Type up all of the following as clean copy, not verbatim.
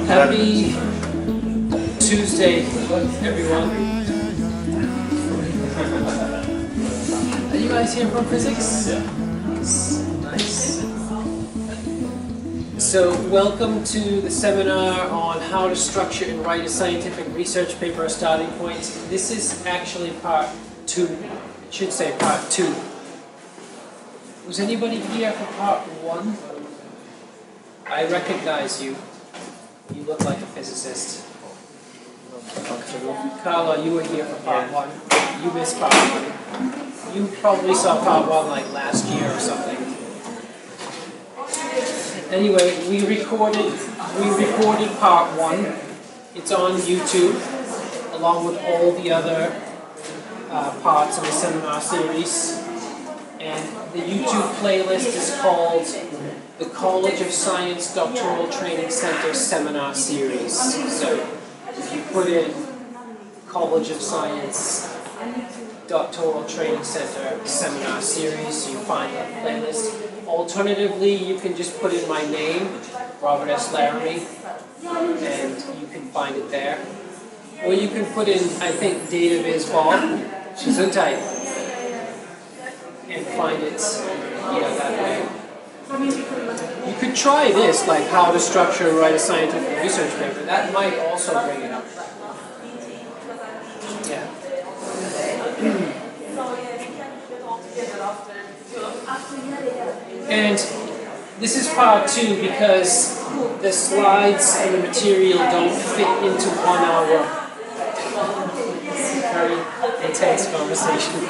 Happy Tuesday, everyone. Are you guys here from physics? Yeah. Nice. So, welcome to the seminar on how to structure and write a scientific research paper, starting point. This is actually part 2. It should say part 2. Was anybody here for part 1? I recognize you. You look like a physicist. Carla, you were here for part 1. You missed part 1. You probably saw part 1 like last year or something. Anyway, we recorded part 1. It's on YouTube, along with all the other parts of the seminar series. And the YouTube playlist is called the College of Science Doctoral Training Center Seminar Series. So if you put in College of Science Doctoral Training Center Seminar Series, you find that playlist. Alternatively, you can just put in my name, Robert S. Laramie, and you can find it there. Or you can put in, I think, Database Bob, Gesundheit, and find it, that way. You could try this, like how to structure and write a scientific research paper. That might also bring it up. Yeah. And this is part 2 because the slides and the material don't fit into 1 hour. Very intense conversation.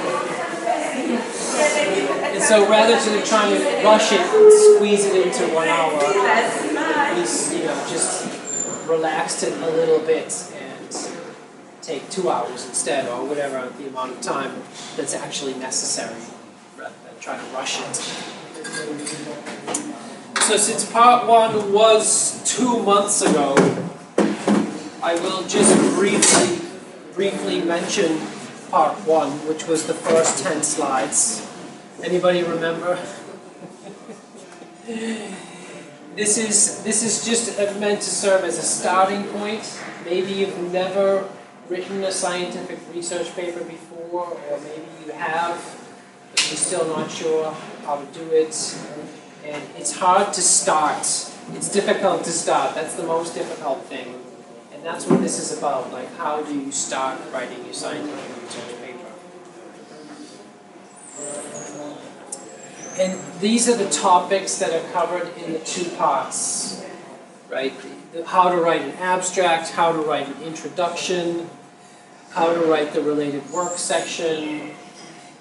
And so rather than trying to rush it and squeeze it into 1 hour, we just relaxed it a little bit and take 2 hours instead, or whatever the amount of time that's actually necessary, rather than trying to rush it. So since part 1 was 2 months ago, I will just briefly mention part 1, which was the first 10 slides. Anybody remember? This is just meant to serve as a starting point. Maybe you've never written a scientific research paper before, or maybe you have, but you're still not sure how to do it. And it's hard to start. It's difficult to start. That's the most difficult thing. And that's what this is about. Like, how do you start writing your scientific research paper? And these are the topics that are covered in the 2 parts, right? How to write an abstract, how to write an introduction, how to write the related work section,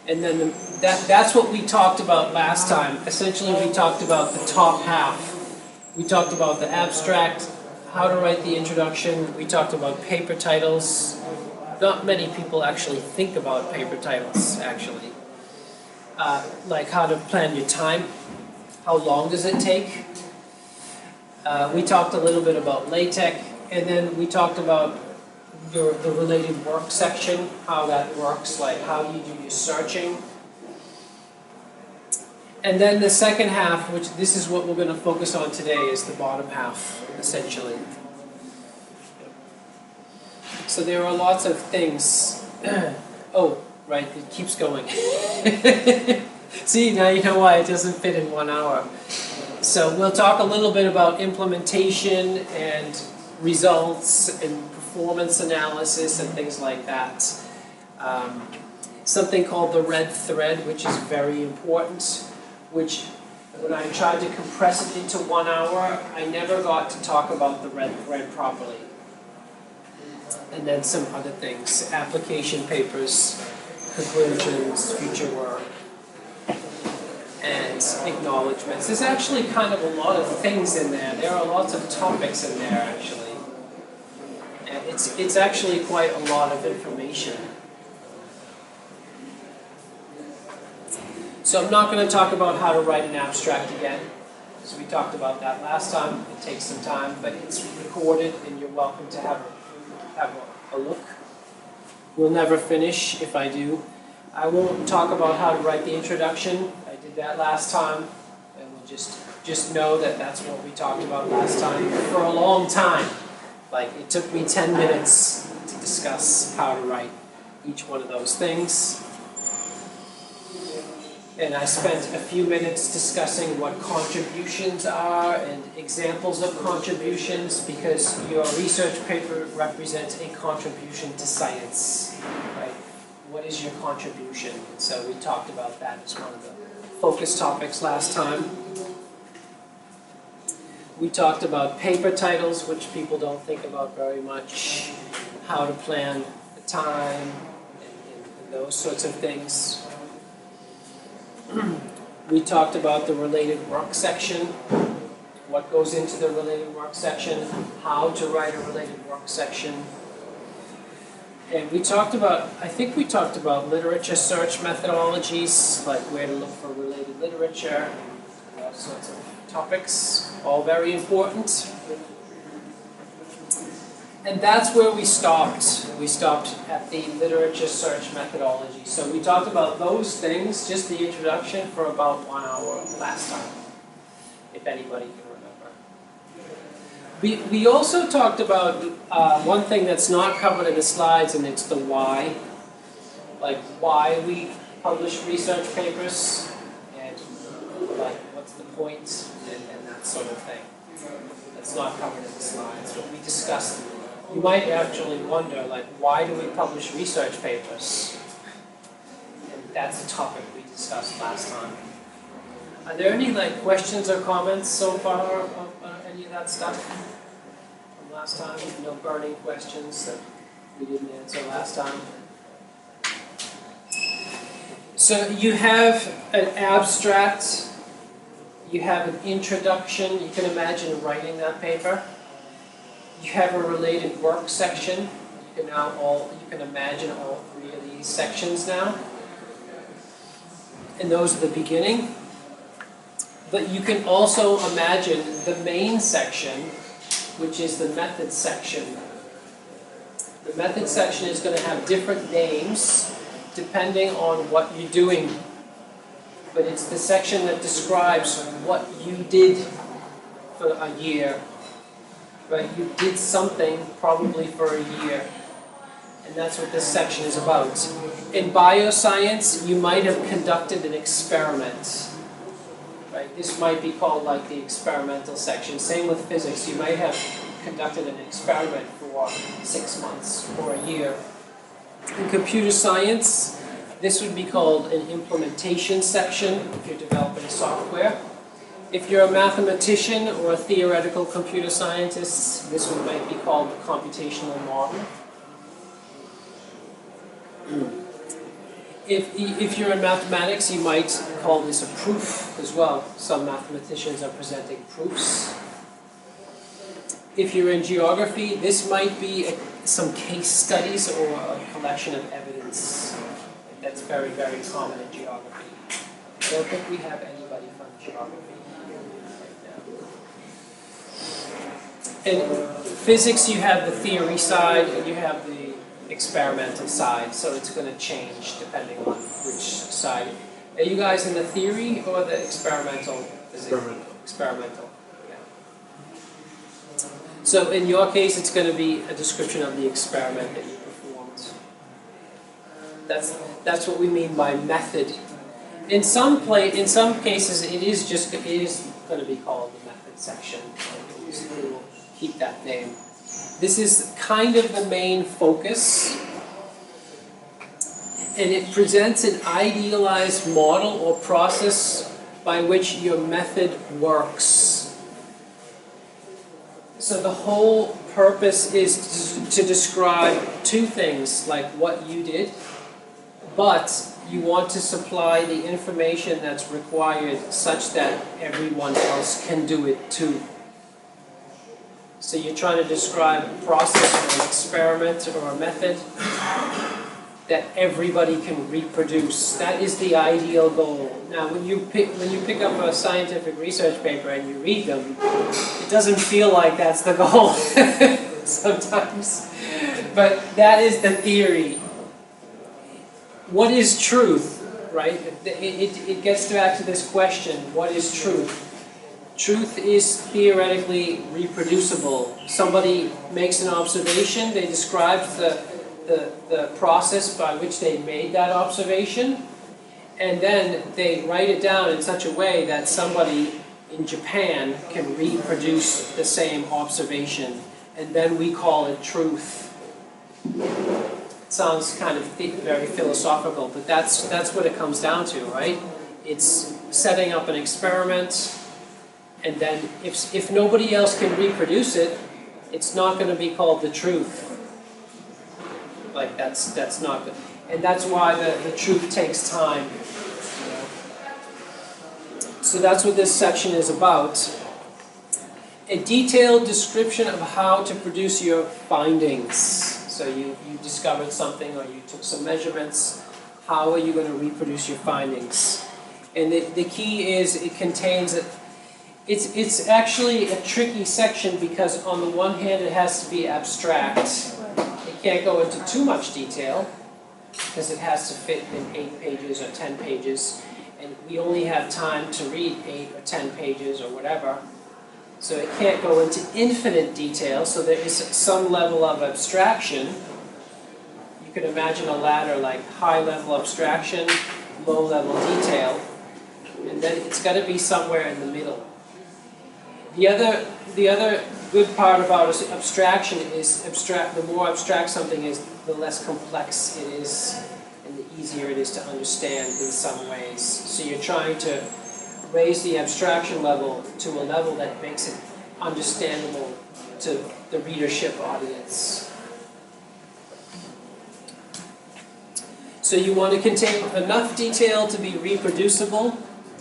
and then that's what we talked about last time. Essentially, we talked about the top half. We talked about the abstract, how to write the introduction. We talked about paper titles. Not many people actually think about paper titles, actually. Like how to plan your time. How long does it take? We talked a little bit about LaTeX, and then we talked about the related work section, how that works, like how do you do your searching. And then the second half, which this is what we're going to focus on today, is the bottom half, essentially. So there are lots of things. Oh, right, it keeps going. See, now you know why it doesn't fit in 1 hour. So we'll talk a little bit about implementation and results and performance analysis and things like that. Something called the red thread, which is very important, which when I tried to compress it into 1 hour, I never got to talk about the red thread properly. And then some other things, application papers, conclusions, future work, and acknowledgements. There's actually kind of a lot of things in there. There are lots of topics in there, actually. And it's actually quite a lot of information. So I'm not going to talk about how to write an abstract again, because we talked about that last time. It takes some time, but it's recorded, and you're welcome to have a look. We'll never finish if I do. I won't talk about how to write the introduction. I did that last time, and we'll just just know that that's what we talked about last time for a long time. Like, it took me 10 minutes to discuss how to write each one of those things. And I spent a few minutes discussing what contributions are and examples of contributions, because your research paper represents a contribution to science, right? What is your contribution? And so we talked about that as one of the focus topics last time. We talked about paper titles, which people don't think about very much, how to plan the time, and those sorts of things. We talked about the related work section, what goes into the related work section, how to write a related work section. And we talked about, I think we talked about literature search methodologies, like where to look for related literature, all sorts of topics, all very important. And that's where we stopped. We stopped at the literature search methodology. So we talked about those things, just the introduction, for about 1 hour last time, if anybody can remember. We also talked about one thing that's not covered in the slides, and it's the why. Like, why we publish research papers, and like, what's the point, and that sort of thing. That's not covered in the slides, but we discussed it. You might actually wonder, like, why do we publish research papers? And that's a topic we discussed last time. Are there any, like, questions or comments so far of any of that stuff from last time? No burning questions that we didn't answer last time? So you have an abstract, you have an introduction. You can imagine writing that paper. You have a related work section. You can imagine all 3 of these sections now. And those are the beginning. But you can also imagine the main section, which is the method section. The method section is going to have different names depending on what you're doing. But it's the section that describes what you did for a year. Right, you did something probably for a year, and that's what this section is about. In bioscience, you might have conducted an experiment. Right, this might be called like the experimental section. Same with physics, you might have conducted an experiment for 6 months or a year. In computer science, this would be called an implementation section if you're developing software. If you're a mathematician or a theoretical computer scientist, this one might be called the computational model. If you're in mathematics, you might call this a proof as well. Some mathematicians are presenting proofs. If you're in geography, this might be some case studies or a collection of evidence. That's very, very common in geography. I don't think we have anybody from geography. In physics, you have the theory side and you have the experimental side, so it's going to change depending on which side. Are you guys in the theory or the experimental? Experimental. Yeah. So in your case, it's going to be a description of the experiment that you performed. That's what we mean by method. In some cases, it is going to be called the method section. We will keep that name. This is kind of the main focus, and it presents an idealized model or process by which your method works. So the whole purpose is to describe 2 things, like what you did, but you want to supply the information that's required such that everyone else can do it too. So you're trying to describe a process or an experiment or a method that everybody can reproduce. That is the ideal goal. Now, when you pick up a scientific research paper and you read them, it doesn't feel like that's the goal sometimes. But that is the theory. What is truth, right? It gets back to this question, what is truth? Truth is theoretically reproducible. Somebody makes an observation, they describe the process by which they made that observation, and then they write it down in such a way that somebody in Japan can reproduce the same observation, and then we call it truth. It sounds kind of very philosophical, but that's what it comes down to, right? It's setting up an experiment, and then if nobody else can reproduce it, it's not going to be called the truth. Like that's not good. And that's why the truth takes time. You know? So that's what this section is about. A detailed description of how to produce your findings. So you discovered something, or you took some measurements. How are you going to reproduce your findings? And the key is it contains it's actually a tricky section, because on the one hand it has to be abstract. It can't go into too much detail because it has to fit in 8 pages or 10 pages, and we only have time to read 8 or 10 pages or whatever. So it can't go into infinite detail, so there is some level of abstraction. You could imagine a ladder like high-level abstraction, low-level detail, and then it's got to be somewhere in the middle. The other good part about abstraction is the more abstract something is, the less complex it is, and the easier it is to understand in some ways. So you're trying to raise the abstraction level to a level that makes it understandable to the readership audience. So you want to contain enough detail to be reproducible,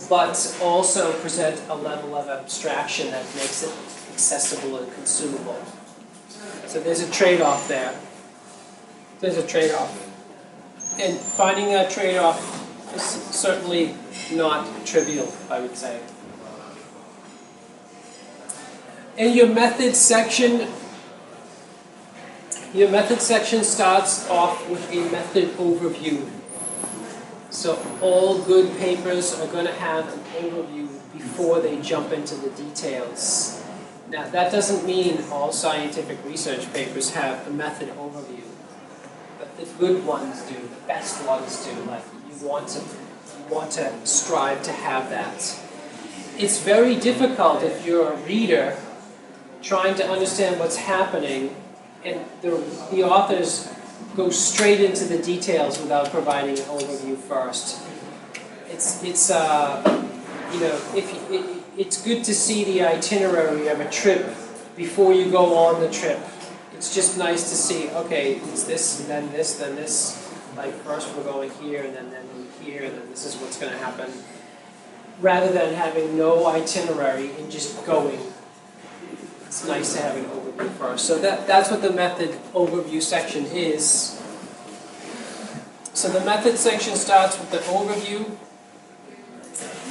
but also present a level of abstraction that makes it accessible and consumable. So there's a trade-off there. There's a trade-off. And finding that trade-off is certainly not trivial, I would say. In your methods section starts off with a method overview. So all good papers are going to have an overview before they jump into the details. Now, that doesn't mean all scientific research papers have a method overview, but the good ones do, the best ones do. Like, you want to strive to have that. It's very difficult if you're a reader trying to understand what's happening, and the authors go straight into the details without providing an overview first. It's good to see the itinerary of a trip before you go on the trip. It's just nice to see, okay, it's this, and then this, then this. Like, first we're going here, and then here, and then this is what's going to happen. Rather than having no itinerary and just going. It's nice to have an overview first. So that's what the method overview section is. So the method section starts with the overview.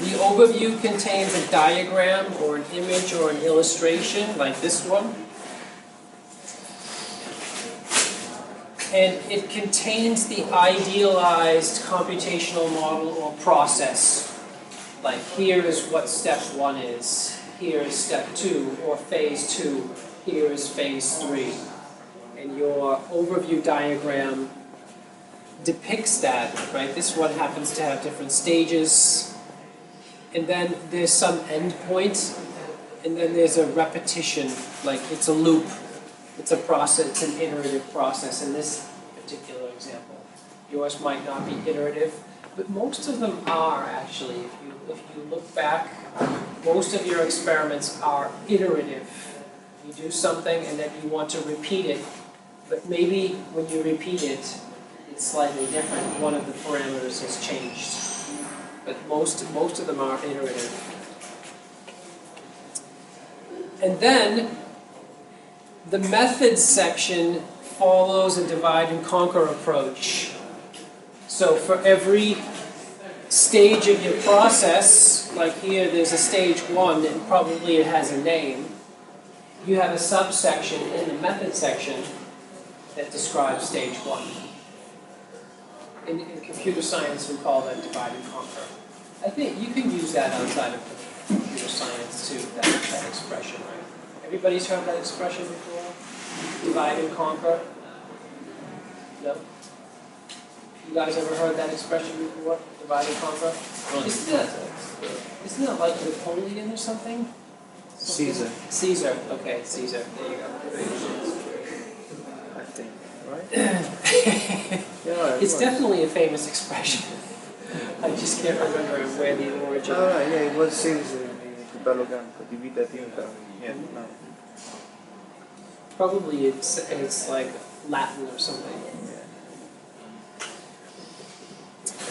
The overview contains a diagram or an image or an illustration, like this one. And it contains the idealized computational model or process. Like, here is what step 1 is. Here is step 2, or phase 2. Here is phase 3. And your overview diagram depicts that, right? This one happens to have different stages. And then there's some end point. And then there's a repetition, like it's a loop. It's a process, it's an iterative process in this particular example. Yours might not be iterative, but most of them are actually. If you look back, most of your experiments are iterative. You do something and then you want to repeat it, but maybe when you repeat it, it's slightly different. One of the parameters has changed. But most of them are iterative. And then the methods section follows a divide and conquer approach. So for every stage of your process, like here there's a stage 1 and probably it has a name, you have a subsection in the method section that describes stage 1. In computer science we call that divide and conquer. I think you can use that outside of the computer computer science too, that expression, right? Everybody's heard that expression before? Divide and conquer? No? You guys ever heard that expression before? Divide and conquer? Isn't that like Napoleon or something? Caesar. Caesar, okay, Caesar, there you go. I think, right? Yeah, It's definitely a famous expression. I just can't remember where the origin. Oh, right, yeah, it was Caesar, the Bello Campo, divide e impero. Yeah, no. Probably it's like Latin or something.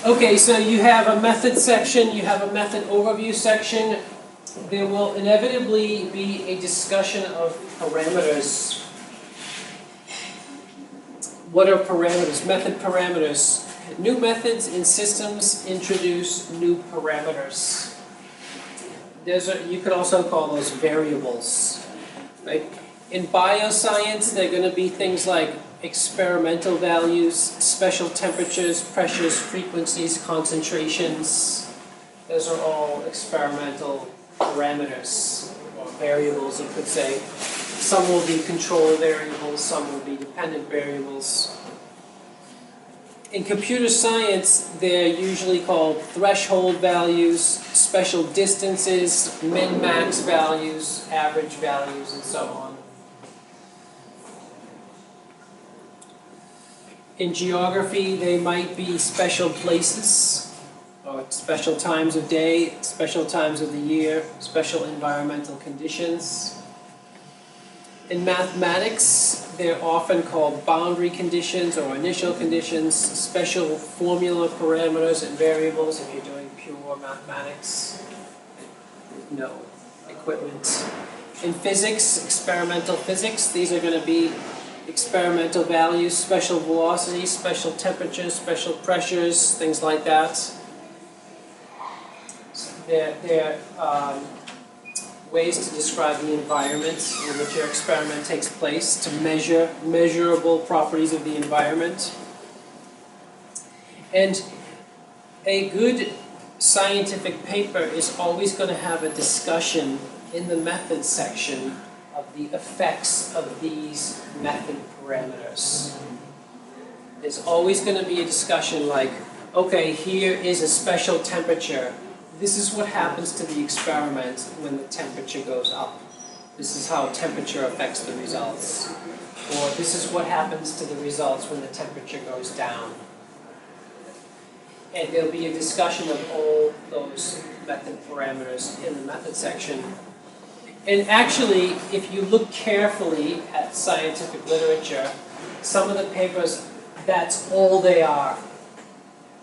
Okay, so you have a method section, you have a method overview section. There will inevitably be a discussion of parameters. What are parameters? Method parameters. New methods in systems introduce new parameters. You could also call those variables. Right? In bioscience, they're going to be things like experimental values, special temperatures, pressures, frequencies, concentrations. Those are all experimental parameters, or variables, you could say. Some will be control variables, some will be dependent variables. In computer science, they're usually called threshold values, special distances, min-max values, average values, and so on. In geography, they might be special places, or special times of day, special times of the year, special environmental conditions. In mathematics, they're often called boundary conditions or initial conditions, special formula parameters and variables if you're doing pure mathematics. No equipment. In physics, experimental physics, these are going to be experimental values, special velocities, special temperatures, special pressures, things like that. They're ways to describe the environment in which your experiment takes place, to measure measurable properties of the environment. And a good scientific paper is always going to have a discussion in the methods section of the effects of these method parameters. There's always going to be a discussion like, okay, here is a special temperature. This is what happens to the experiment when the temperature goes up. This is how temperature affects the results. Or this is what happens to the results when the temperature goes down. And there'll be a discussion of all those method parameters in the method section. And actually, if you look carefully at scientific literature, some of the papers, that's all they are.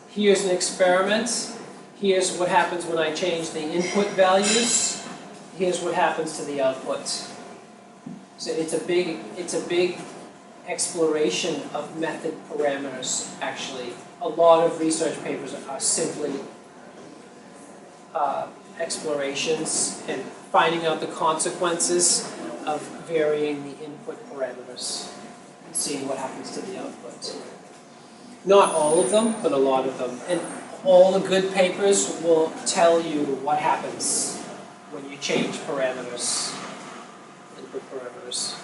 Here's an experiment. Here's what happens when I change the input values. Here's what happens to the output. So it's a big exploration of method parameters, actually. A lot of research papers are simply explorations and finding out the consequences of varying the input parameters and seeing what happens to the output. Not all of them, but a lot of them. And all the good papers will tell you what happens when you change parameters, input parameters.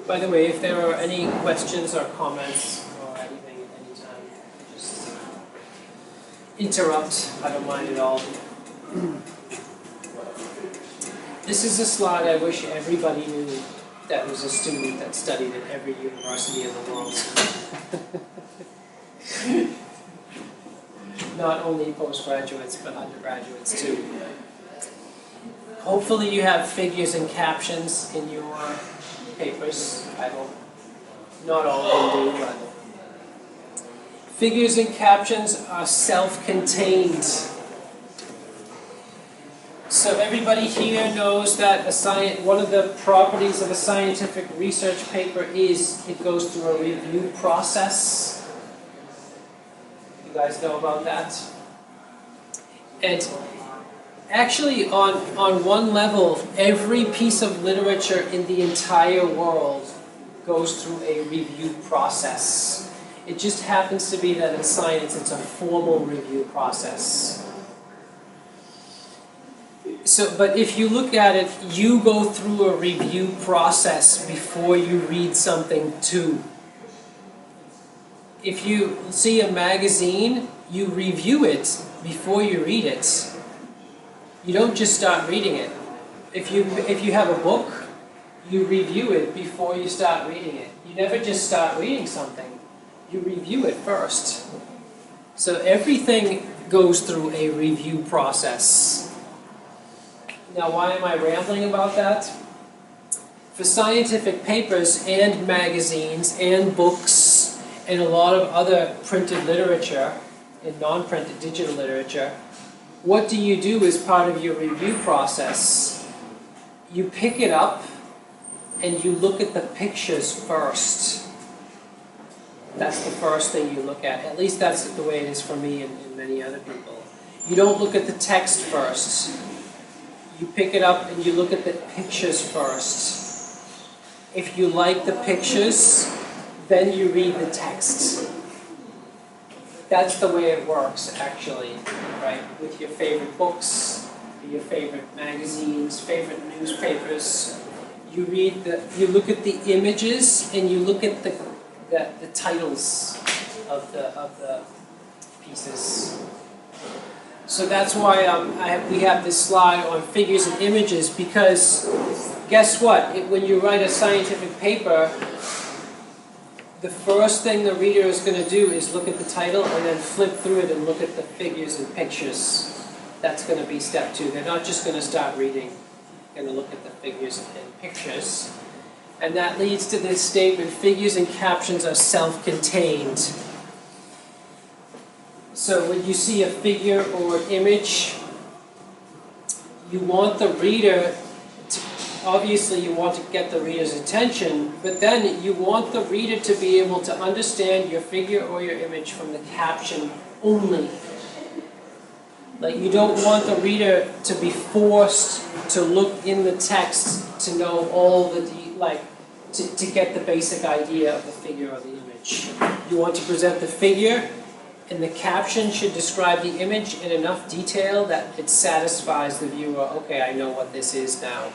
By the way, if there are any questions or comments or anything at any time, just interrupt. I don't mind at all. This is a slide I wish everybody knew that was a student that studied at every university in the world. Not only postgraduates, but undergraduates too. Hopefully you have figures and captions in your papers. I hope not all of them do, but figures and captions are self-contained. So everybody here knows that one of the properties of a scientific research paper is it goes through a review process. You guys know about that? And actually, on one level, every piece of literature in the entire world goes through a review process. It just happens to be that in science it's a formal review process. So, but if you look at it, you go through a review process before you read something too. If you see a magazine, you review it before you read it. You don't just start reading it. If you have a book, you review it before you start reading it. You never just start reading something. You review it first. So everything goes through a review process. Now, why am I rambling about that? For scientific papers and magazines and books and a lot of other printed literature and non-printed digital literature, what do you do as part of your review process? You pick it up and you look at the pictures first. That's the first thing you look at. At least that's the way it is for me and many other people. You don't look at the text first. You pick it up and you look at the pictures first. If you like the pictures, then you read the text. That's the way it works, actually, right? With your favorite books, your favorite magazines, favorite newspapers. You look at the images and you look at the titles of the pieces. So that's why we have this slide on figures and images, because guess what? When you write a scientific paper, the first thing the reader is going to do is look at the title and then flip through it and look at the figures and pictures. That's going to be step 2. They're not just going to start reading. They're going to look at the figures and pictures. And that leads to this statement: figures and captions are self-contained. So when you see a figure or an image, you want the reader to, obviously you want to get the reader's attention, but then you want the reader to be able to understand your figure or your image from the caption only. Like, you don't want the reader to be forced to look in the text to know all the, to get the basic idea of the figure or the image. You want to present the figure, and the caption should describe the image in enough detail that it satisfies the viewer. Okay, I know what this is now.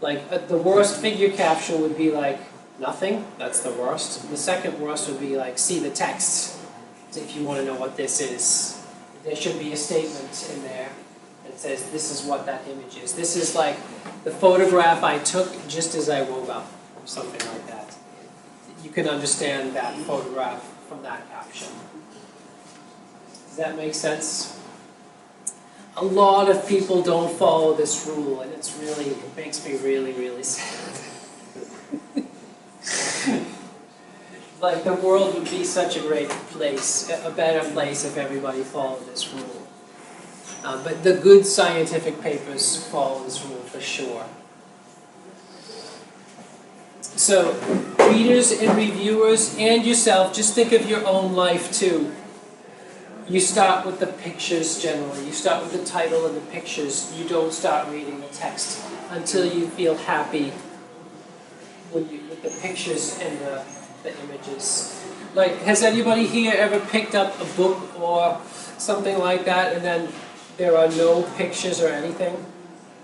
Like, the worst figure caption would be like, nothing. That's the worst. The second worst would be like, see the text, if you want to know what this is. There should be a statement in there that says, this is what that image is. This is like the photograph I took just as I woke up, or something like that. You can understand that photograph from that caption. Does that make sense? A lot of people don't follow this rule, and it makes me really, really sad. Like, the world would be such a great place, a better place, if everybody followed this rule. But the good scientific papers follow this rule for sure. So, readers and reviewers and yourself, just think of your own life too. You start with the pictures generally. You start with the title and the pictures. You don't start reading the text until you feel happy with the pictures and the images. Like, has anybody here ever picked up a book or something like that, and then there are no pictures or anything,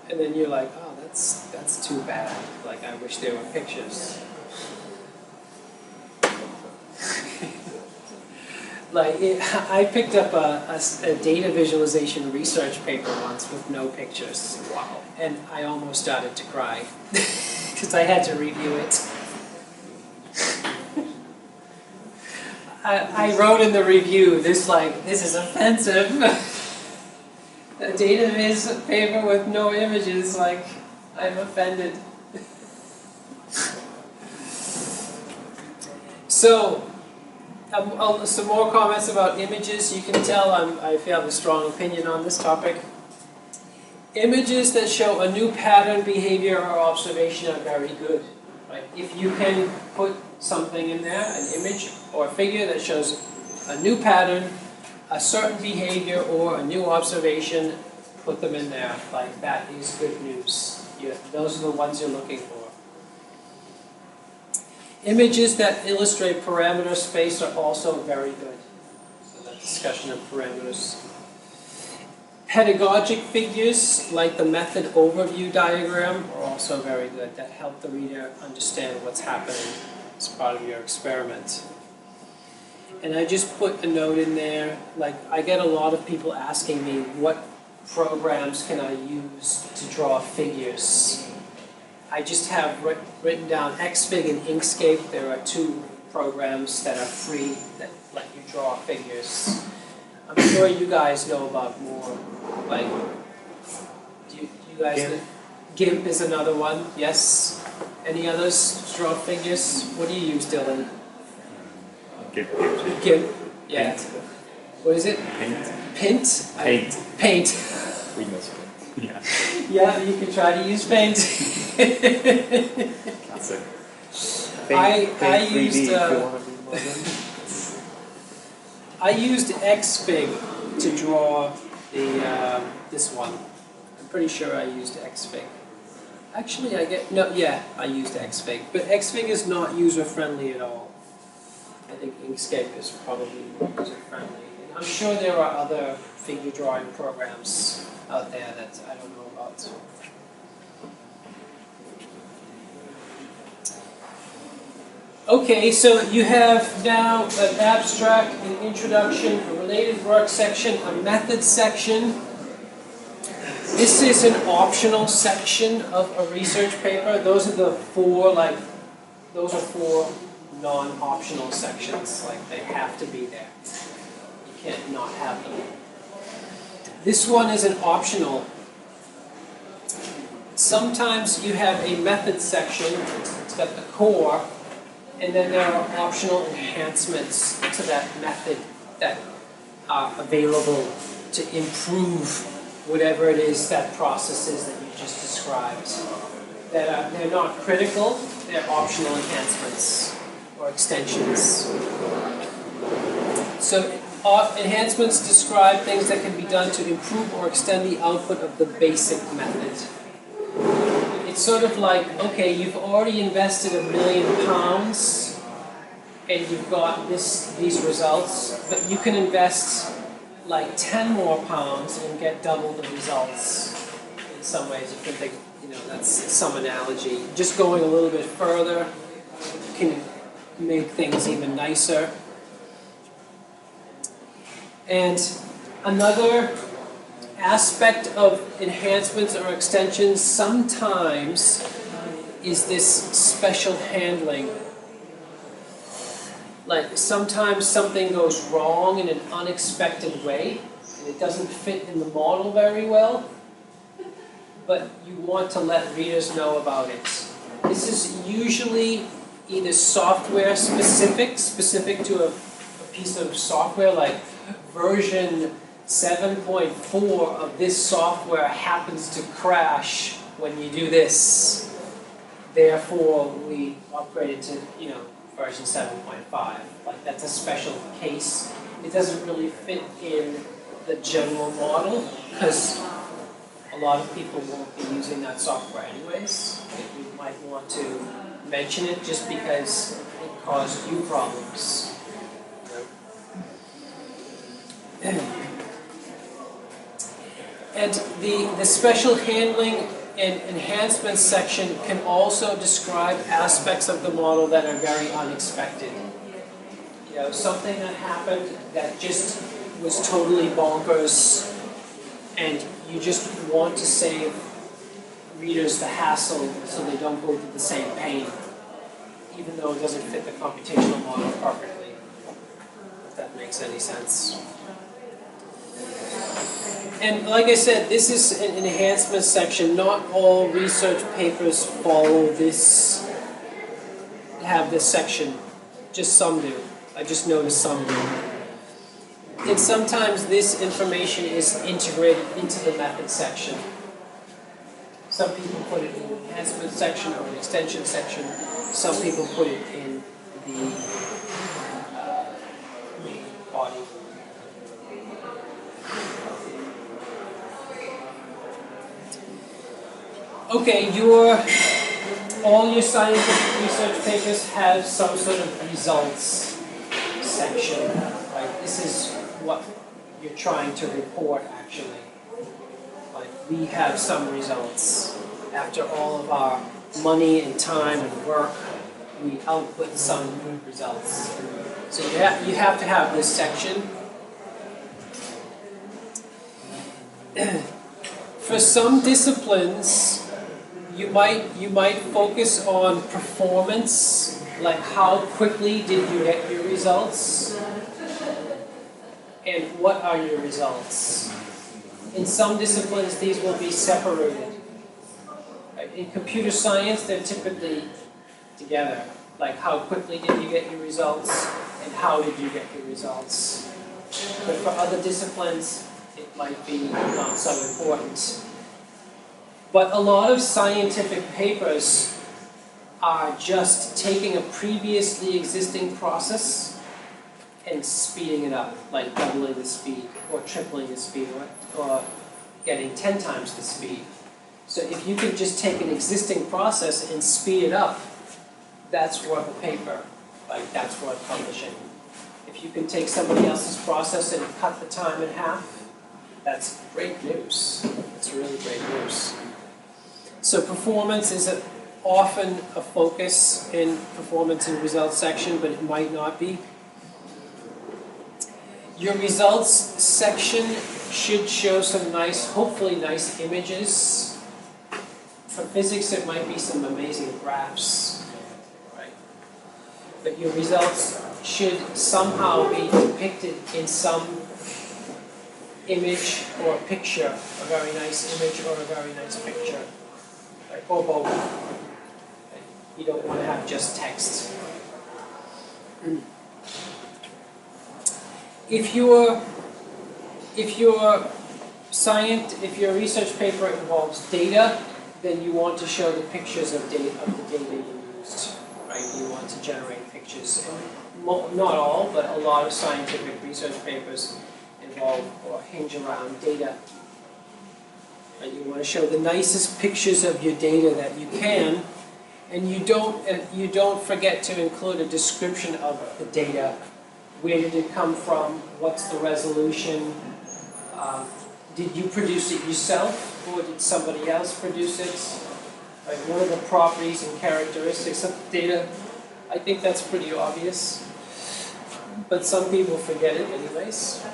and then you're like, oh, that's too bad. Like, I wish there were pictures. Like, I picked up a data visualization research paper once with no pictures. Wow. And I almost started to cry because I had to review it. I wrote in the review, this is offensive. A data viz paper with no images, like, I'm offended. So, some more comments about images. You can tell I have a strong opinion on this topic. Images that show a new pattern, behavior, or observation are very good. Right? If you can put something in there, an image or a figure that shows a new pattern, a certain behavior, or a new observation, put them in there. Like, that is good news. Those are the ones you're looking for. Images that illustrate parameter space are also very good. So that discussion of parameters. Pedagogic figures, like the method overview diagram, are also very good. That help the reader understand what's happening as part of your experiment. And I just put a note in there, like I get a lot of people asking me, what programs can I use to draw figures? I just have written down Xfig and Inkscape. There are two programs that are free that let you draw figures. I'm sure you guys know about more. Like, do you guys know? GIMP is another one, yes. Any others to draw figures? What do you use, Dylan? GIMP. GIMP, yeah. Paint. What is it? Paint. Paint? Paint. Paint. Windows Paint. Yeah. Yeah, you can try to use Paint. That's it. I 3D used if you want to be modern. I used Xfig to draw the this one. I'm pretty sure I used Xfig. Actually, I used Xfig, but Xfig is not user friendly at all. I think Inkscape is probably more user friendly. I'm sure there are other figure drawing programs out there that I don't know about. Okay, so you have now an abstract, an introduction, a related work section, a method section. This is an optional section of a research paper. Those are four non-optional sections. Like, they have to be there. You can't not have them. This one is an optional. Sometimes you have a method section. It's got the core. And then there are optional enhancements to that method that are available to improve whatever it is that process is that you just described. They're not critical, they're optional enhancements or extensions. So enhancements describe things that can be done to improve or extend the output of the basic method. It's sort of like, okay, you've already invested £1 million and you've got these results, but you can invest like 10 more pounds and get double the results. In some ways, you can think, that's some analogy. Just going a little bit further can make things even nicer. And another aspect of enhancements or extensions sometimes is this special handling. Like, sometimes something goes wrong in an unexpected way and it doesn't fit in the model very well, but you want to let readers know about it. This is usually either software specific to a piece of software, like version 7.4 of this software happens to crash when you do this. Therefore, we upgrade it to, version 7.5. Like, that's a special case. It doesn't really fit in the general model because a lot of people won't be using that software anyways. You might want to mention it just because it caused you problems. And the special handling and enhancements section can also describe aspects of the model that are very unexpected. Something that happened that just was totally bonkers, and you just want to save readers the hassle so they don't go through the same pain, even though it doesn't fit the computational model perfectly, if that makes any sense. And like I said, this is an enhancement section. Not all research papers follow this, have this section. Just some do. I just noticed some do. And sometimes this information is integrated into the method section. Some people put it in the enhancement section or the extension section. Some people put it in the body. Okay, your all your scientific research papers have some sort of results section. Like this is what you're trying to report actually. Like we have some results. After all of our money and time and work, we output some results. So you have to have this section. For some disciplines, you might focus on performance, like how quickly did you get your results, and what are your results. In some disciplines, these will be separated. In computer science, they're typically together, like how quickly did you get your results, and how did you get your results. But for other disciplines, it might be not so important. But a lot of scientific papers are just taking a previously existing process and speeding it up, like doubling the speed, or tripling the speed, or getting 10 times the speed. So if you can just take an existing process and speed it up, that's worth a paper. Like that's worth publishing. If you can take somebody else's process and cut the time in half, that's great news. It's really great news. So performance is often a focus in performance and results section, but it might not be. Your results section should show some nice, hopefully nice images. For physics, it might be some amazing graphs, right? But your results should somehow be depicted in some image or picture, a very nice image or a very nice picture, right? Or both. Right? You don't want to have just text. If your research paper involves data, then you want to show the pictures of the data you used, right? You want to generate pictures. Not all, but a lot of scientific research papers involve or hinge around data. Right? You want to show the nicest pictures of your data that you can, and you don't forget to include a description of the data. Where did it come from? What's the resolution? Did you produce it yourself, or did somebody else produce it? Like, what are the properties and characteristics of the data? I think that's pretty obvious, but some people forget it anyways.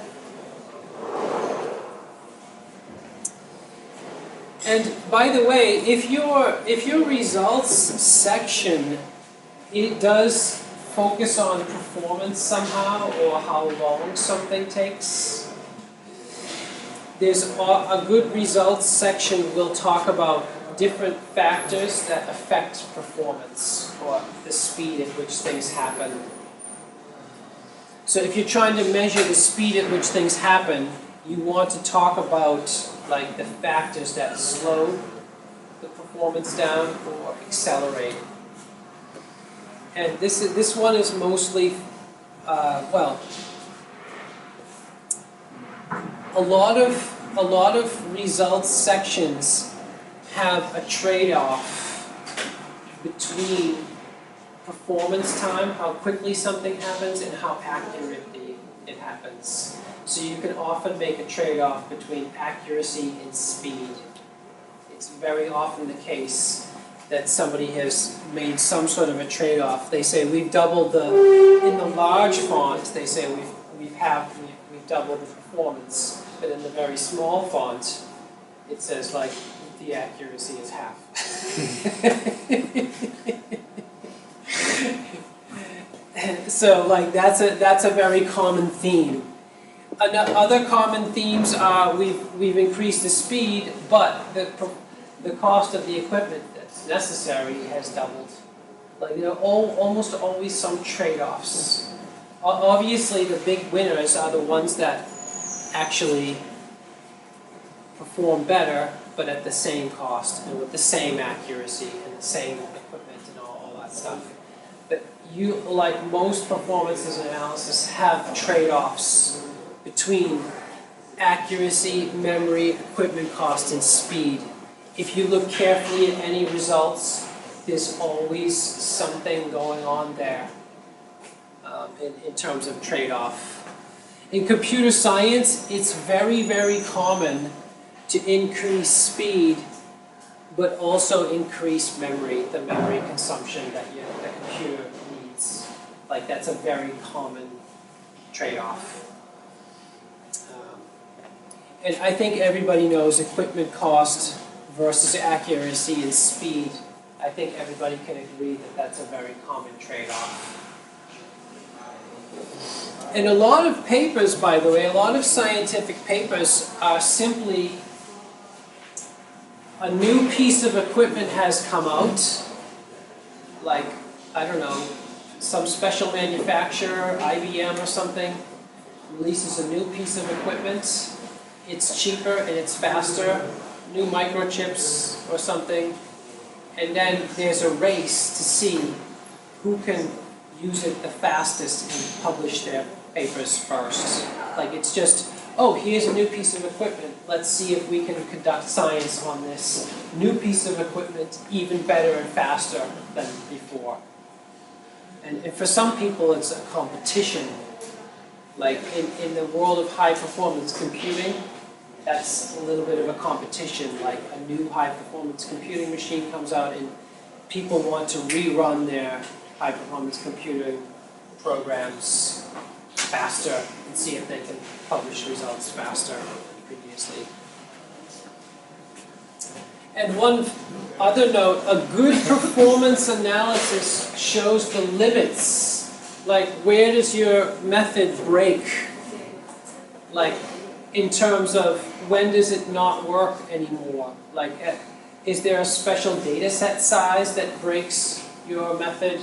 And by the way, if your results section, it does focus on performance somehow, or how long something takes. There's a good results section will talk about different factors that affect performance, or the speed at which things happen. So if you're trying to measure the speed at which things happen, you want to talk about like the factors that slow the performance down or accelerate. And this one is mostly, well, a lot of results sections have a trade-off between performance time, how quickly something happens, and how accurately it happens. So you can often make a trade-off between accuracy and speed. It's very often the case that somebody has made some sort of a trade-off. They say we've doubled in the large font, they say we've doubled the performance. But in the very small font, it says like the accuracy is half. So like that's a very common theme. Other common themes are we've increased the speed, but the cost of the equipment that's necessary has doubled. Like there are almost always some trade-offs. Obviously, the big winners are the ones that actually perform better, but at the same cost and with the same accuracy and the same equipment and all that stuff. But you, like most performances analysis, have trade-offs between accuracy, memory, equipment cost, and speed. If you look carefully at any results, there's always something going on there in terms of trade-off. In computer science, it's very, very common to increase speed, but also increase memory, the memory consumption that the computer needs. Like, that's a very common trade-off. And I think everybody knows equipment cost versus accuracy and speed. I think everybody can agree that that's a very common trade-off. And a lot of papers, by the way, a lot of scientific papers are simply a new piece of equipment has come out, like, I don't know, some special manufacturer, IBM or something, releases a new piece of equipment. It's cheaper and it's faster, new microchips or something, and then there's a race to see who can use it the fastest and publish their papers first. Like, it's just, oh, here's a new piece of equipment. Let's see if we can conduct science on this new piece of equipment even better and faster than before. And for some people, it's a competition. Like, in the world of high-performance computing, that's a little bit of a competition. Like, a new high-performance computing machine comes out and people want to rerun their high-performance computing programs faster and see if they can publish results faster than previously. And one other note, a good performance analysis shows the limits. Like, where does your method break? Like, in terms of when does it not work anymore? Like, is there a special data set size that breaks your method?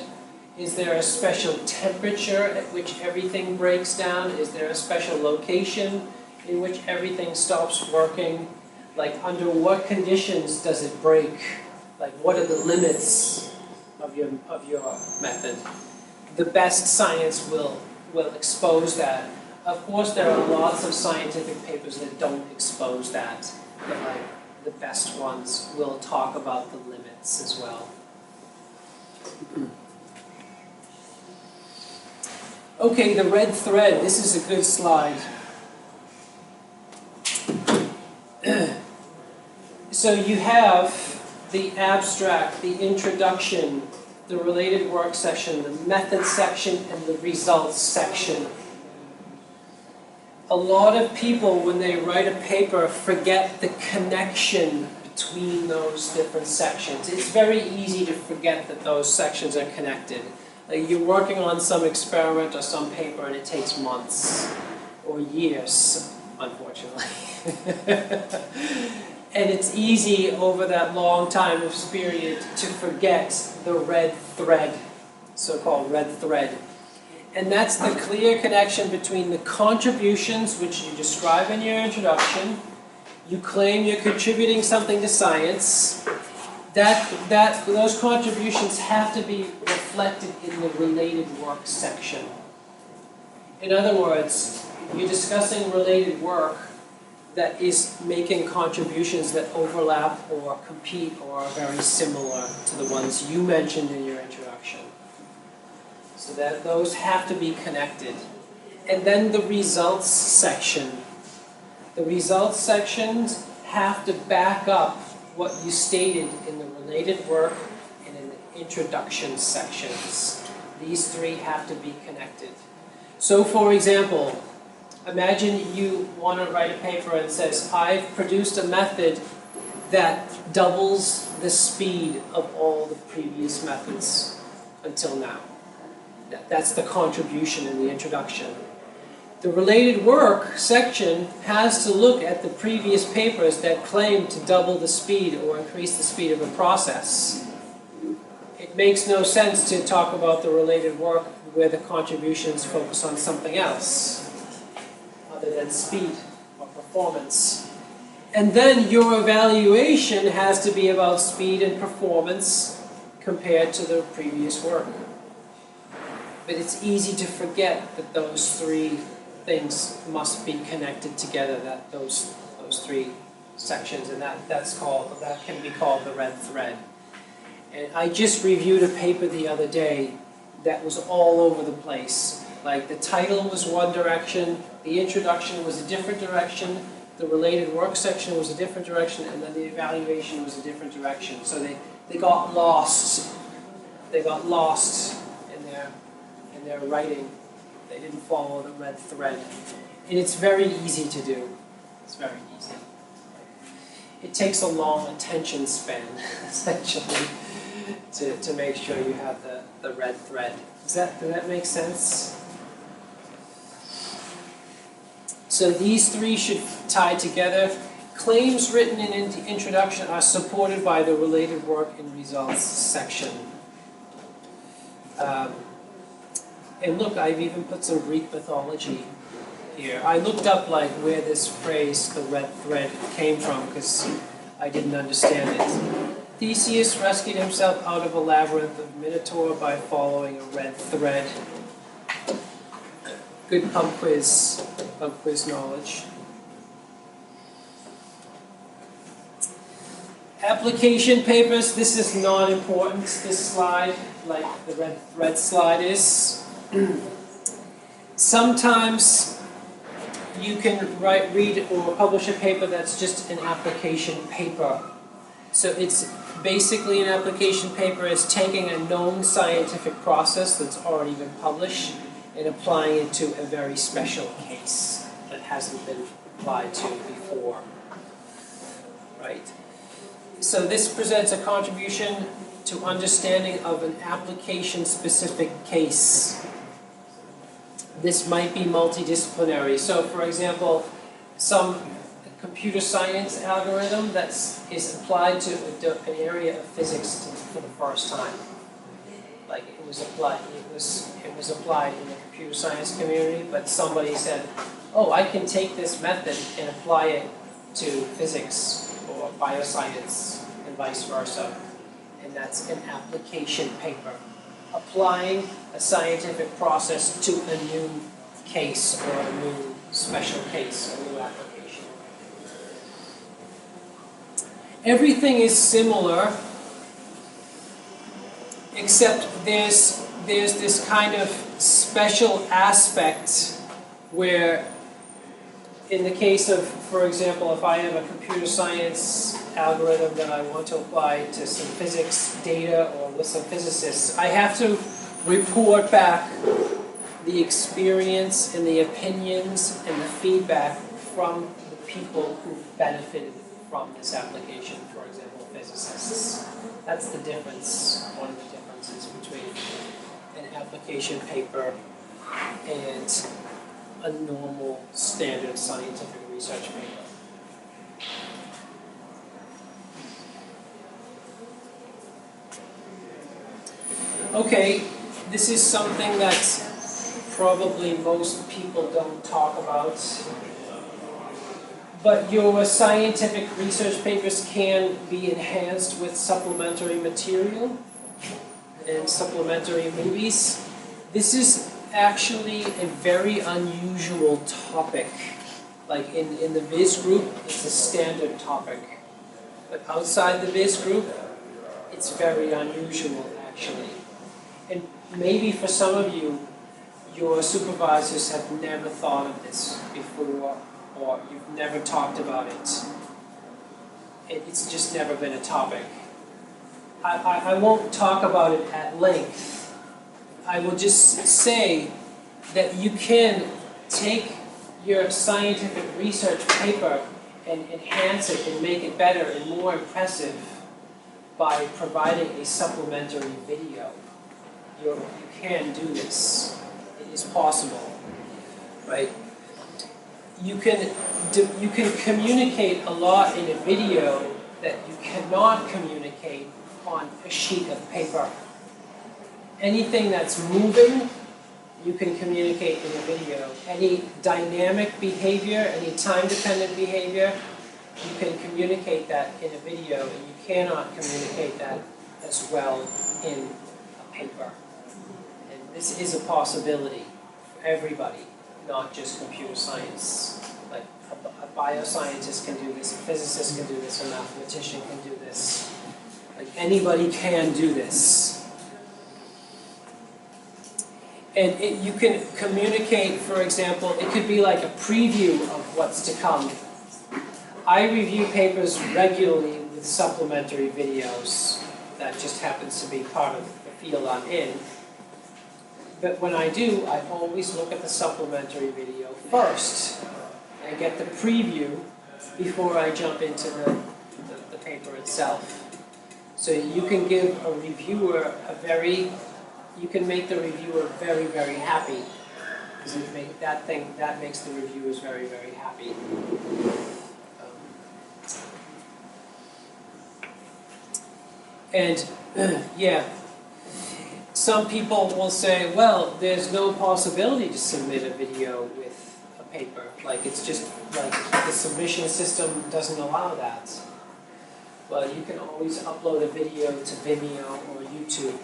Is there a special temperature at which everything breaks down? Is there a special location in which everything stops working? Like, under what conditions does it break? Like, what are the limits of your method? The best science will expose that. Of course, there are lots of scientific papers that don't expose that, but like, the best ones will talk about the limits as well. Okay, the red thread. This is a good slide. So you have the abstract, the introduction, the related work section, the method section, and the results section. A lot of people, when they write a paper, forget the connection between those different sections. It's very easy to forget that those sections are connected. Like, you're working on some experiment or some paper and it takes months or years, unfortunately. And it's easy over that long time of period to forget the red thread, so-called red thread. And that's the clear connection between the contributions which you describe in your introduction. You claim you're contributing something to science. Those contributions have to be reflected in the related work section. In other words, you're discussing related work that is making contributions that overlap or compete or are very similar to the ones you mentioned in your introduction. So that those have to be connected. And then the results section. The results sections have to back up what you stated in the related work and in the introduction sections. These three have to be connected. So for example, imagine you want to write a paper and says, I've produced a method that doubles the speed of all the previous methods until now. That's the contribution in the introduction. The related work section has to look at the previous papers that claim to double the speed or increase the speed of a process. It makes no sense to talk about the related work where the contributions focus on something else other than speed or performance. And then your evaluation has to be about speed and performance compared to the previous work. But it's easy to forget that those three things must be connected together, that those three sections, and that can be called the red thread. And I just reviewed a paper the other day that was all over the place. Like the title was one direction, the introduction was a different direction, the related work section was a different direction, and then the evaluation was a different direction. So they got lost. They got lost in their writing. They didn't follow the red thread. And it's very easy to do. It's very easy. It takes a long attention span, essentially, to make sure you have the red thread. Does that make sense? So these three should tie together. Claims written in the introduction are supported by the related work and results section. And look, I've even put some Greek mythology here. I looked up like where this phrase, the red thread, came from because I didn't understand it. Theseus rescued himself out of a labyrinth of Minotaur by following a red thread. Good pub quiz knowledge. Application papers, this is not important, this slide, like the red thread slide is. Sometimes you can read or publish a paper that's just an application paper. So it's basically an application paper is taking a known scientific process that's already been published and applying it to a very special case that hasn't been applied to before. Right? So this presents a contribution to understanding of an application-specific case. This might be multidisciplinary. So for example, some computer science algorithm that is applied to an area of physics for the first time. Like it was applied in the computer science community, but somebody said, oh, I can take this method and apply it to physics or bioscience and vice versa. And that's an application paper. Applying a scientific process to a new case or a new special case or new application. Everything is similar, except there's this kind of special aspect where in the case of, for example, if I have a computer science algorithm that I want to apply to some physics data or with some physicists, I have to report back the experience and the opinions and the feedback from the people who benefited from this application, for example, physicists. That's the difference, one of the differences between an application paper and a normal standard scientific research paper. Okay, this is something that probably most people don't talk about, but your scientific research papers can be enhanced with supplementary material and supplementary movies. This is actually a very unusual topic. Like in the Viz group, it's a standard topic. But outside the Viz group, it's very unusual actually. And maybe for some of you, your supervisors have never thought of this before, or you've never talked about it. It's just never been a topic. I won't talk about it at length. I will just say that you can take your scientific research paper and enhance it and make it better and more impressive by providing a supplementary video. You can do this. It is possible, right? You can communicate a lot in a video that you cannot communicate on a sheet of paper. Anything that's moving, you can communicate in a video. Any dynamic behavior, any time-dependent behavior, you can communicate that in a video, and you cannot communicate that as well in a paper. And this is a possibility for everybody, not just computer science. Like a bioscientist can do this, a physicist can do this, a mathematician can do this. Like anybody can do this. And you can communicate, for example, it could be like a preview of what's to come. I review papers regularly with supplementary videos. That just happens to be part of the field I'm in. But when I do, I always look at the supplementary video first and get the preview before I jump into the paper itself. So you can give a reviewer you can make the reviewer very, very happy. Because that makes the reviewers very, very happy. And yeah, some people will say, well, there's no possibility to submit a video with a paper. Like it's just like the submission system doesn't allow that. Well, you can always upload a video to Vimeo or YouTube,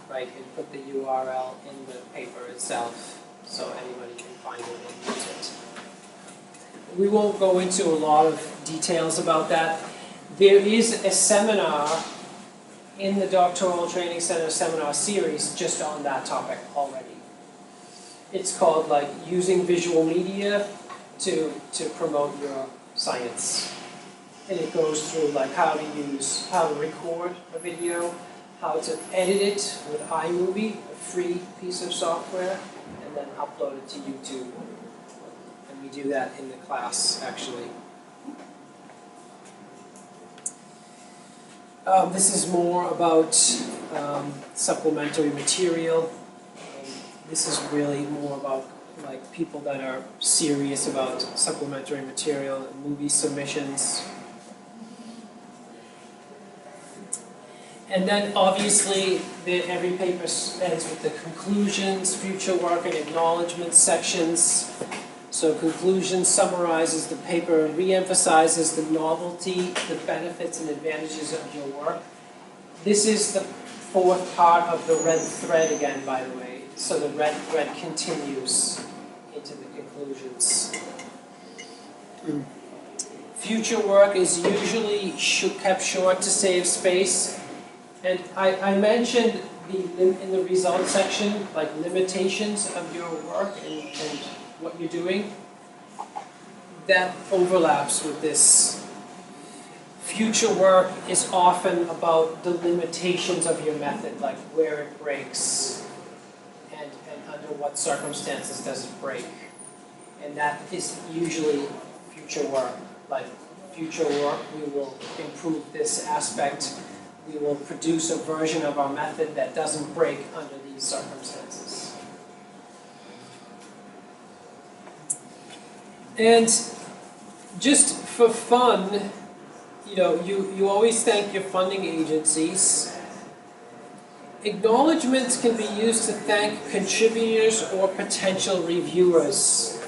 right, and put the URL in the paper itself so anybody can find it and use it. We won't go into a lot of details about that. There is a seminar in the Doctoral Training Center seminar series just on that topic already. It's called like Using Visual Media to Promote Your Science. And it goes through like how to record a video, how to edit it with iMovie, a free piece of software, and then upload it to YouTube. And we do that in the class, actually. This is more about supplementary material. This is really more about like people that are serious about supplementary material, movie submissions. And then obviously every paper ends with the conclusions, future work, and acknowledgement sections. So conclusion summarizes the paper and re-emphasizes the novelty, the benefits and advantages of your work. This is the fourth part of the red thread again, by the way. So the red thread continues into the conclusions. Future work is usually kept short to save space. And I mentioned in the results section, like limitations of your work and what you're doing. That overlaps with this. Future work is often about the limitations of your method, like where it breaks and under what circumstances does it break. And that is usually future work. Like future work, we will improve this aspect. We will produce a version of our method that doesn't break under these circumstances. And just for fun, you always thank your funding agencies. Acknowledgements can be used to thank contributors or potential reviewers.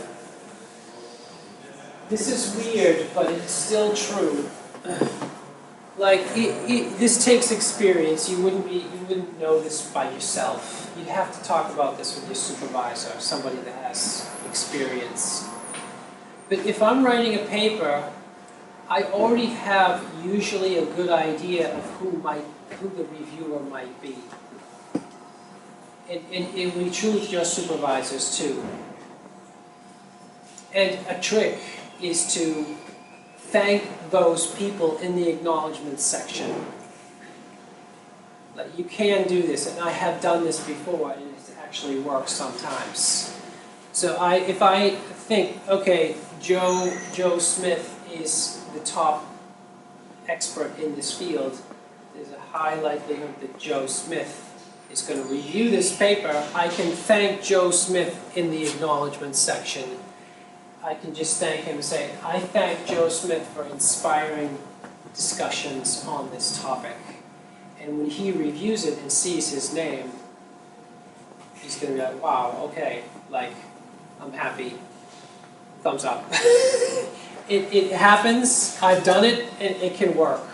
This is weird, but it's still true. Like this takes experience. You wouldn't know this by yourself. You'd have to talk about this with your supervisor, somebody that has experience. But if I'm writing a paper, I already have usually a good idea of who the reviewer might be. And we choose your supervisors too. And a trick is to thank those people in the acknowledgments section. Like you can do this, and I have done this before, and it actually works sometimes. So if I think, okay, Joe Smith is the top expert in this field, there's a high likelihood that Joe Smith is going to review this paper. I can thank Joe Smith in the acknowledgments section. I can just thank him and say, I thank Joe Smith for inspiring discussions on this topic. And when he reviews it and sees his name, he's going to be like, wow, okay, like, I'm happy. Thumbs up. It happens, I've done it, and it can work.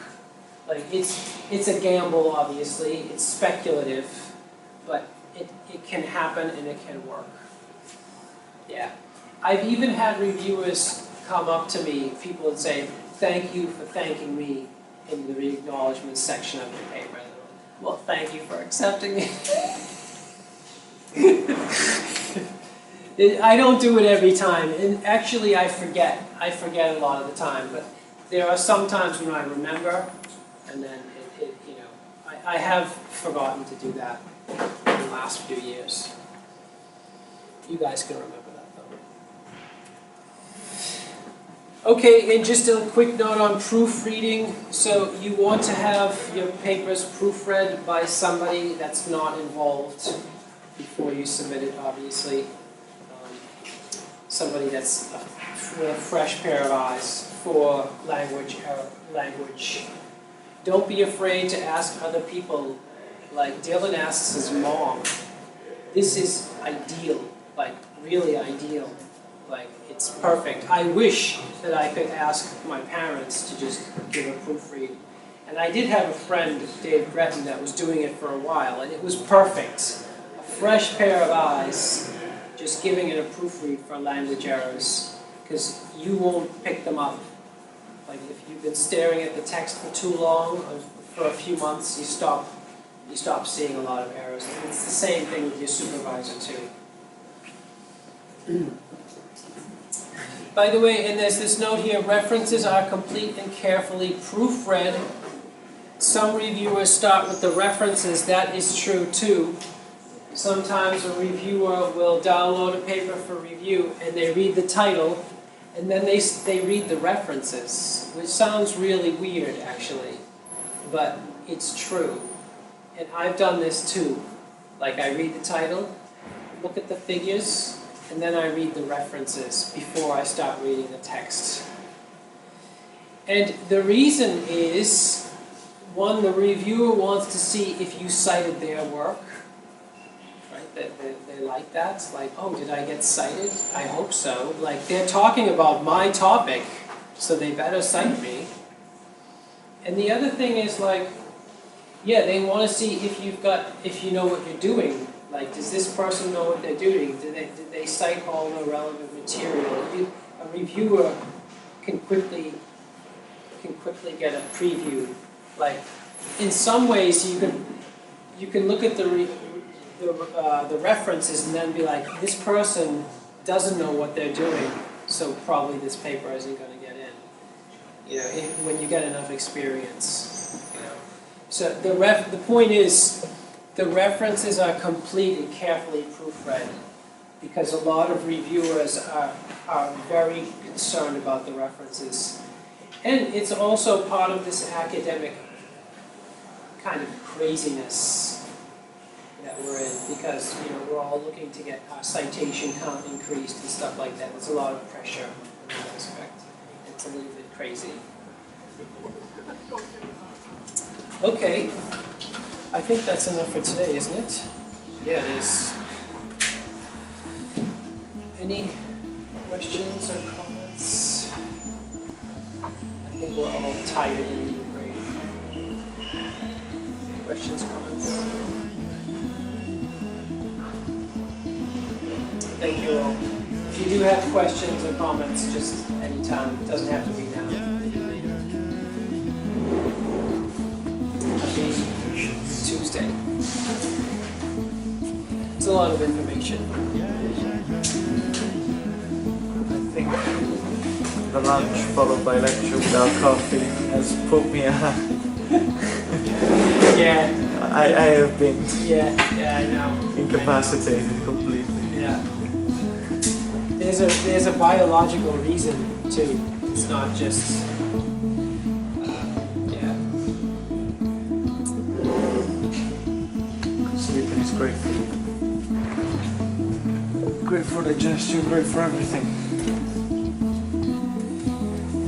Like, it's a gamble, obviously, it's speculative, but it can happen and it can work. Yeah. I've even had reviewers come up to me, people would say, thank you for thanking me. in the acknowledgement section of your paper. Well, thank you for accepting it. I don't do it every time, and actually I forget a lot of the time, but there are some times when I remember, and then I have forgotten to do that in the last few years. You guys can remember that though. Okay, and just a quick note on proofreading. So you want to have your papers proofread by somebody that's not involved before you submit it, obviously. Somebody that's with a fresh pair of eyes for language. Don't be afraid to ask other people. Like Dylan asks his mom, this is ideal, like really ideal. Like it's perfect. I wish that I could ask my parents to just give a proofread. And I did have a friend, Dave Gretton, that was doing it for a while, and it was perfect. A fresh pair of eyes, just giving it a proofread for language errors, because you won't pick them up. Like if you've been staring at the text for too long, or for a few months, you stop seeing a lot of errors. And it's the same thing with your supervisor too. By the way, and there's this note here, references are complete and carefully proofread. Some reviewers start with the references. That is true too. Sometimes a reviewer will download a paper for review and they read the title and then they read the references, which sounds really weird actually, but it's true. And I've done this too. Like I read the title, look at the figures, and then I read the references before I start reading the text. And the reason is, one, the reviewer wants to see if you cited their work. Right? They like that. It's like, oh, did I get cited? I hope so. Like, they're talking about my topic, so they better cite me. And the other thing is like, yeah, they want to see if you know what you're doing. Like, does this person know what they're doing? Did they cite all the relevant material? A reviewer can quickly get a preview. Like, in some ways, you can look at the references and then be like, this person doesn't know what they're doing, so probably this paper isn't going to get in. You know, when you get enough experience. You know, so the point is, the references are complete and carefully proofread because a lot of reviewers are very concerned about the references. And it's also part of this academic kind of craziness that we're in because, you know, we're all looking to get our citation count increased and stuff like that. There's a lot of pressure in that aspect. It's a little bit crazy. Okay. I think that's enough for today, isn't it? Yeah, it is. Any questions or comments? I think we're all tired and great. Questions, comments? Thank you all. If you do have questions or comments, just anytime. It doesn't have to be now. Tuesday. It's a lot of information. I think the lunch followed by lecture without coffee has put me out. Yeah. I have been Yeah, I know. incapacitated completely. Yeah. There's a biological reason too. It's not just Sleeping is great for you. Great for digestion, great for everything.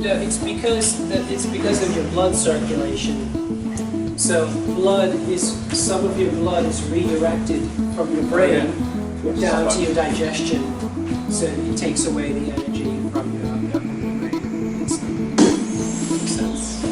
No, it's because of your blood circulation. So some of your blood is redirected from your brain down to your digestion. So it takes away the energy from your brain. Makes sense.